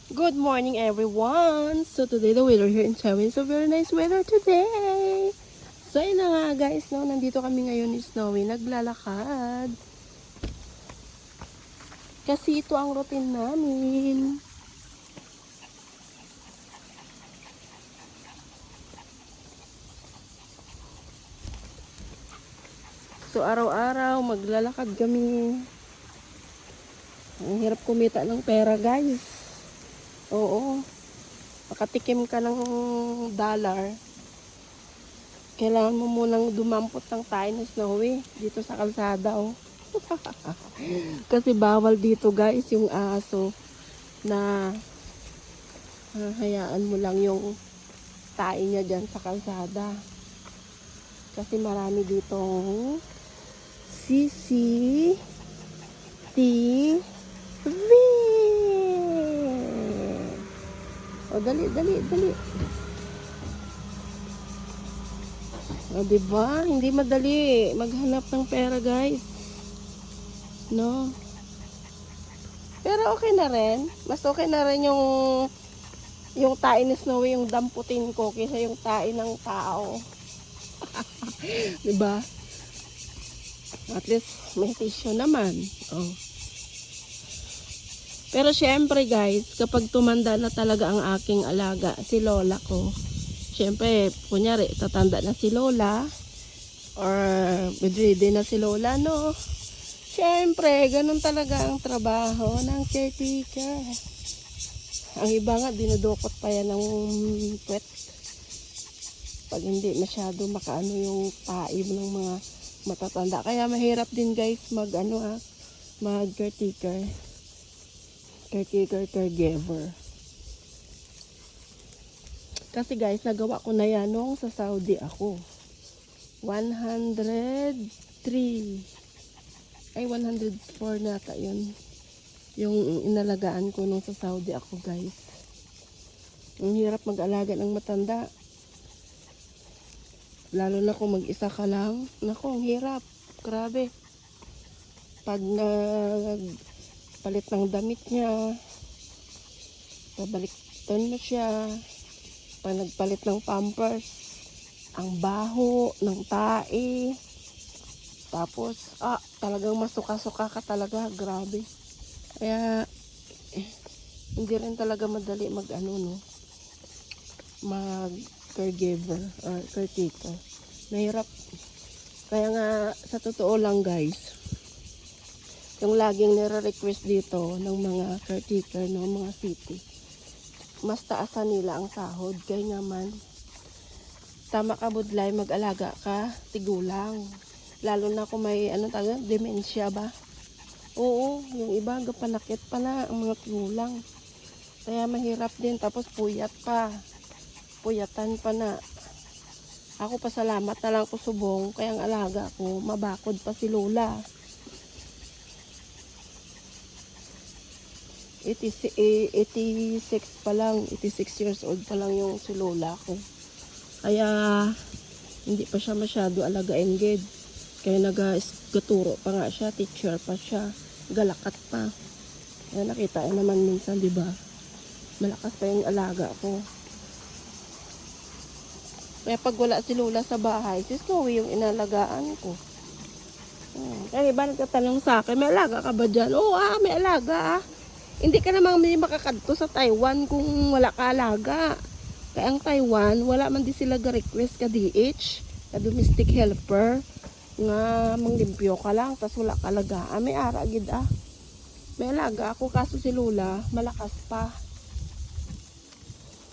Good morning, everyone! So, today the weather here in Chawin. So, very nice weather today! So, yun na nga guys, no? Nandito kami ngayon ni Snowy, naglalakad. Kasi ito ang routine namin. So, araw-araw, maglalakad kami. Ang hirap kumita ng pera, guys. Oo. Makatikim ka ng dollar. Kailangan mo munang dumampot ng tayo ni Snowy dito sa kalsada, oh. Kasi bawal dito, guys, yung aso na hayaan mo lang yung tayo niya dyan sa kalsada. Kasi marami ditong CCTV. O, dali. O, diba? Hindi madali maghanap ng pera, guys. No? Pero okay na rin. Mas okay na rin yung tae ni Snowy, yung damputin ko, kaysa yung tae ng tao. Diba? At least may tissue naman. Oh. Pero syempre guys, kapag tumanda na talaga ang aking alaga, si lola ko. Syempre, kunyari, tatanda na si lola or bedridden na si lola, no? Syempre, ganun talaga ang trabaho ng caretaker. Ang iba nga, dinudukot pa yan ng puwet. Pag hindi masyado makaano yung taib ng mga matatanda. Kaya mahirap din guys mag caretaker. Caregiver. Kasi guys, nagawa ko na yan nung sa Saudi ako. 104 nata yun. Yung inalagaan ko nung sa Saudi ako guys. Ang hirap mag-alaga ng matanda. Lalo na kung mag-isa ka lang. Naku, ang hirap. Grabe. Pag nagpalit ng damit niya, pabalikton mo siya. Pag nagpalit ng pampers, ang baho ng tae. Tapos, talagang masuka-suka ka talaga. Grabe. Kaya, hindi rin talaga madali mag-caregiver or caretaker. Mahirap. Kaya nga, sa totoo lang guys, yung laging nire-request dito ng mga caretaker ng mga city, mas taasan nila ang sahod. Kaya naman, tama ka budlay, mag-alaga ka, tigulang. Lalo na kung may, dementia ba? Oo, yung iba, panakit pa na ang mga tigulang. Kaya mahirap din, tapos puyat pa. Puyatan pa na. Ako pasalamat na lang ko subong, kaya ang alaga ko, mabakod pa si lola. 86 pa lang, 86 years old pa lang yung si lola ko. Kaya hindi pa siya masyado alagain gid. Kaya nag-gaturo pa nga siya, teacher pa siya, galakat pa. Kaya nakita naman minsan, di ba? Malakas pa yung alaga ko. Kaya pag wala si lola sa bahay, si Snowy yung inalagaan ko. Kaya iba nagtatanong sa akin, may alaga ka ba dyan? Oo may alaga Hindi ka namang may makakadto sa Taiwan kung wala ka alaga. Kaya ang Taiwan, wala man di sila ga-request ka DH, ka domestic helper, nga manglimpyo ka lang, tas wala ka alaga. May ara gid May alaga ako, kaso si lola, malakas pa.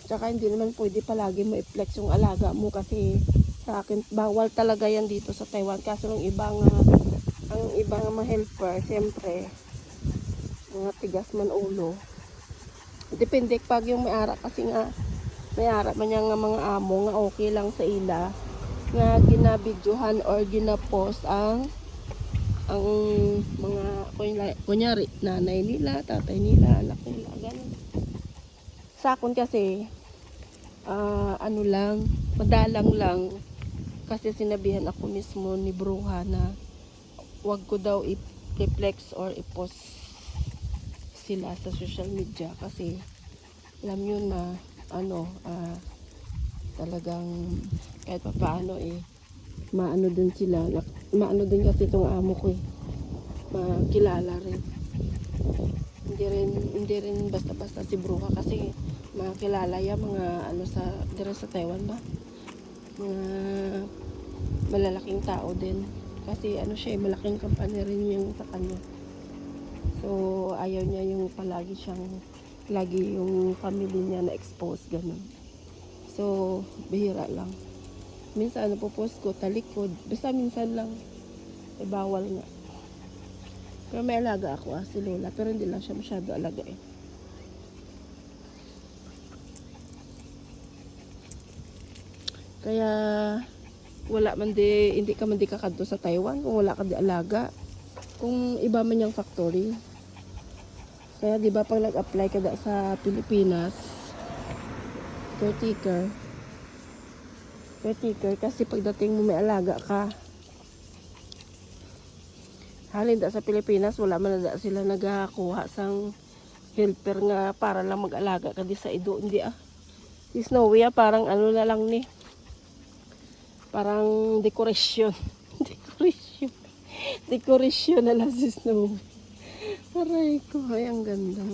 Tsaka hindi naman pwede palagi mo i-flex yung alaga mo kasi sa akin, bawal talaga yan dito sa Taiwan. Kaso ang ibang mga helper, siyempre, mga tigas man ulo. Depende pag yung may-ara kasi nga, may-ara man yung mga amo nga okay lang sa ila, nga ginabidyohan or ginapost ang mga, kunyari, nanay nila, tatay nila, anak nila, ganun. Sa akin kasi, madalang lang, kasi sinabihan ako mismo ni Bruha na wag ko daw i-flex or i-post sila sa social media kasi alam nyo na talagang kahit pa paano maano din sila, maano din kasi itong amo ko makilala rin. Hindi rin basta-basta si Bruja kasi makilala yan mga sa dire sa Taiwan ba, mga malalaking tao din kasi siya malaking company rin yung sa kanya. So ayaw niya yung lagi yung family niya na expose ganun. So bihira lang, minsan popost ko talikod, basta minsan lang, bawal nga. Pero may alaga ako si Lola, pero hindi lang siya masyado alaga Kaya hindi ka man di kakadto sa Taiwan kung wala ka di alaga. Kung iba man yung factory. Kaya di ba pag nag-apply ka sa Pilipinas, caretaker kasi pagdating mo may alaga ka. Halin sa Pilipinas wala man na sila nagakuha sang helper nga para lang mag-alaga ka di sa ido. Hindi si Snowy parang na lang ni, parang dekorasyon dekorasyon na lang si Snowy. Aray ko, ang ganda.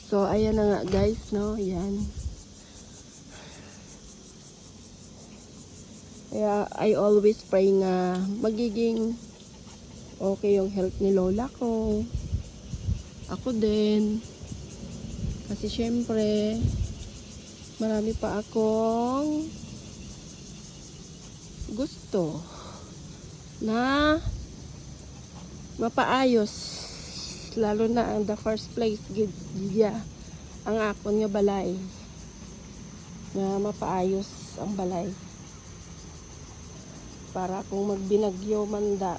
So ayan na nga guys, no, yan. Kaya I always pray nga magiging okay yung health ni Lola ko. Ako din. Kasi syempre, marami pa akong gusto na mapaayos. Lalo na ang the first place, ang akon nga balay. Na mapaayos ang balay. Para kung magbinagyo manda,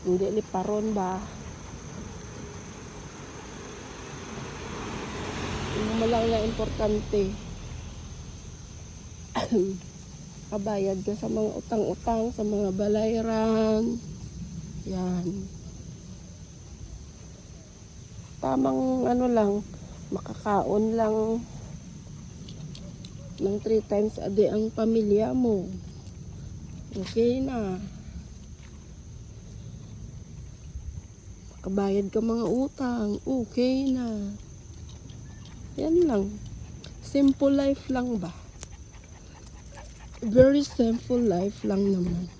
hindi liparon ba, yung malang na importante kabayad ka sa mga utang-utang, sa mga balayran yan. Tamang lang, makakaon lang ng 3 times a day ang pamilya mo, okay na. Kabayad ka mga utang, okay na. Yan lang. Simple life lang ba? Very simple life lang naman.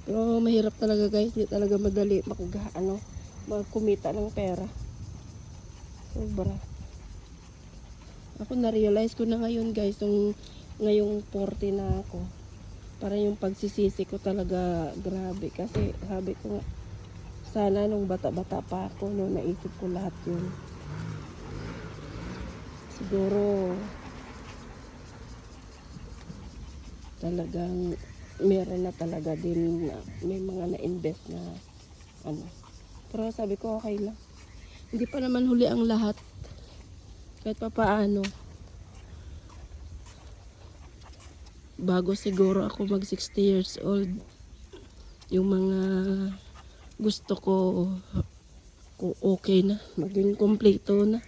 Pero mahirap talaga guys, hindi talaga madali magkumita ng pera. Sobra. Ako na-realize ko na ngayon guys, ngayong 40 na ako. Para yung pagsisisi ko talaga grabe. Kasi sabi ko nga, sana nung bata-bata pa ako, naisip ko lahat yun. Siguro, talagang meron na talaga din na may mga na-invest na Pero sabi ko okay lang. Hindi pa naman huli ang lahat. Kahit pa paano. Bago siguro ako mag 60 years old, yung mga gusto ko okay na, maging kompleto na.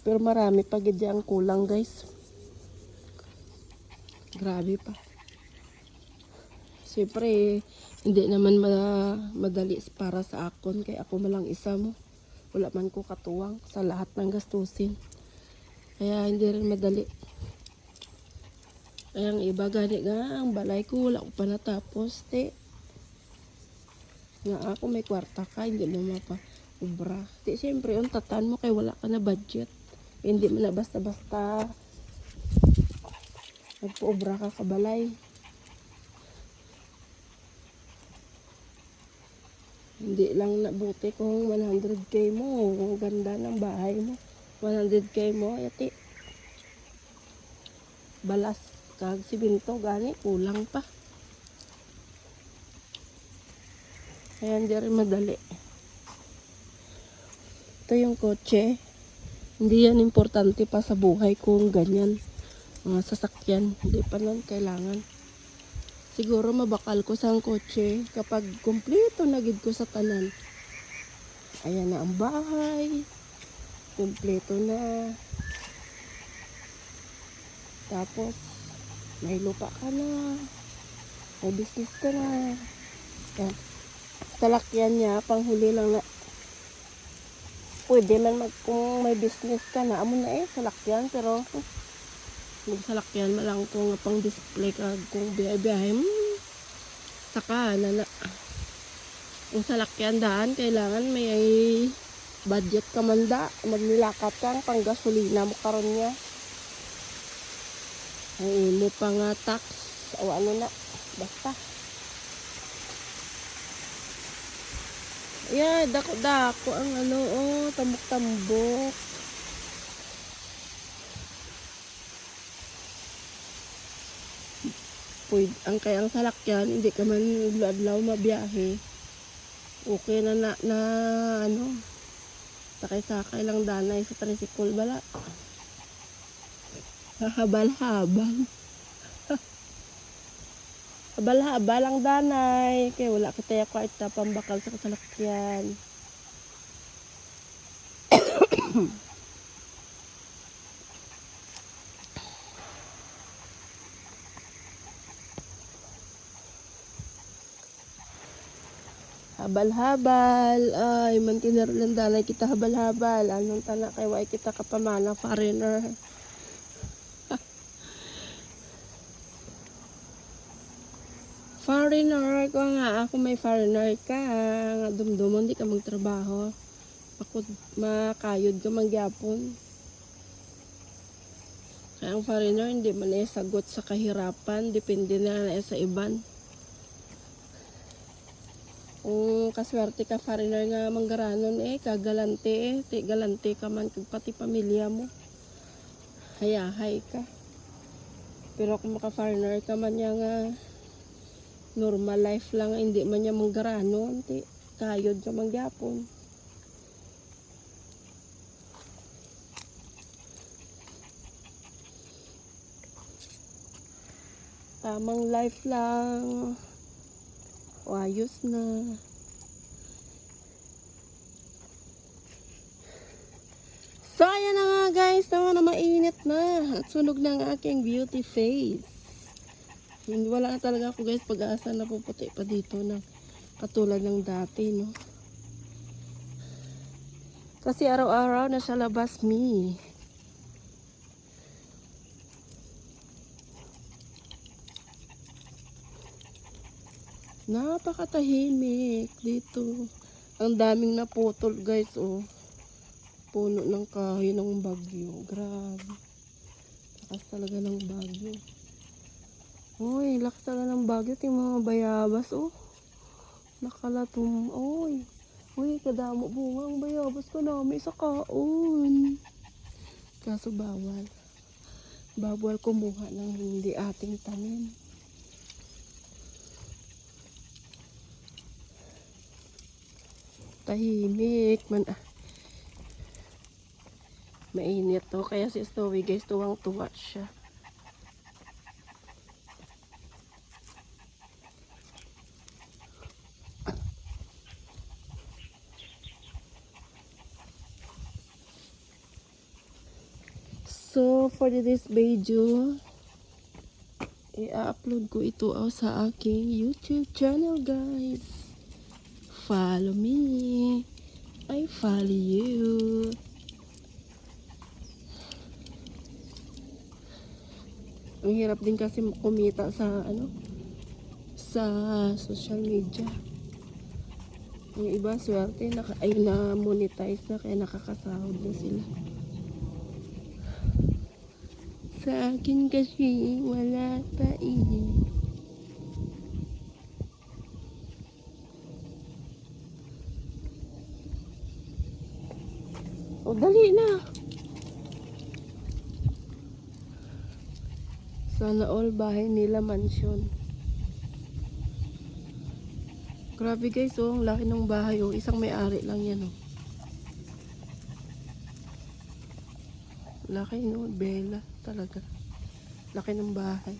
Pero marami pa gid ang kulang guys. Grabe pa. Siyempre, hindi naman madali para sa akon, kaya ako malang isa mo. Wala man ko katuwang sa lahat ng gastusin. Kaya hindi rin madali. Kaya ang iba gani nga, ang balay ko wala ko pa natapos. Nga ako may kwarta ka, hindi mo mapa-ubra. Siyempre, tatan mo kay wala ka na budget. Hindi mo na basta-basta magpa-ubra ka kabalay. Hindi lang nabuti kung 100k mo, kung ganda ng bahay mo. 100k mo, yati. Balas kag simento gani, kulang pa. Kaya hindi rin madali. Ito yung kotse. Hindi yan importante pa sa buhay kung ganyan. Mga sasakyan, hindi pa nun kailangan. Siguro mabakal ko sa kotse kapag kumpleto na gid ko sa tanan. Ayan na ang bahay. Kumpleto na. Tapos, may lupa ka na. May business ka na. Yan. Salakyan niya, panghuli lang na. Pwede man kung may business ka na. Amo na salakyan. Pero, magsalakyan mo lang kung pang display ka. Kung biyahe-biyahe, saka na. Kung salakyan daan, kailangan may budget ka man da. Magnilakad kang pang gasolina mo karon niya. Ay mo pa nga tax o ano na. Basta. Yeah, dako-dako ang ano, tambok-tambok. Pwede, ang salakyan, hindi ka man adlaw mabiyahe. Okay na ano, sakay-sakay lang danay sa tricycle bala. Habal-habal. Habal-habal ang danay. Kaya wala kita kwarta pambakal sa kasalakyan. Habal-habal. Ay, mantiner lang danay kita habal-habal. Anong tana kay wai kita kapamana foreigner. Foreigner ko nga, ako may foreigner ka, nga dumdumon, di ka magtrabaho. Ako makayod ka mangyapon. Kaya ang foreigner, hindi man sagot sa kahirapan, depende na sa iban. Kung kaswerte ka foreigner nga manggaranon kagalante ti galante ka man kag pati pamilya mo. Hayahay ka. Pero kung maka-foreigner ka man nga normal life lang, hindi man niya manggaranon, kayod ka mangyapon. Tamang life lang. O ayos na. So ayan na nga guys, tama na mainit na. At sunog na ang aking beauty face. Hindi wala na talaga ako guys pag-asa na puputi pa dito na katulad ng dati, no. Kasi araw-araw na sa labas me. Napakatahimik dito. Ang daming naputol guys, puno ng kahoy ng bagyo. Grabe. Lakas talaga ng bagyo. Uy, lakas talaga ng bagyo. Yung mga bayabas, nakalatum. Uy, kadamo bungang bayabas ko namin sa kaon. Kaso bawal. Bawal kumuha ng hindi ating tanim. Tahimik man. Mainit to. Kaya si Stowy guys, tuwang-tuwa siya. So, for this video, i-upload ko ito sa aking YouTube channel, guys. Follow me. I follow you. Ang hirap din kasi kumita sa sa social media. Yung iba swerte na monetize na kaya nakakasahod na sila. Sa akin kasi wala pa dali na. Sana all bahay nila mansion. Grabe guys, ang laki ng bahay, isang may-ari lang yan, Laki, Bella talaga. Laki ng bahay.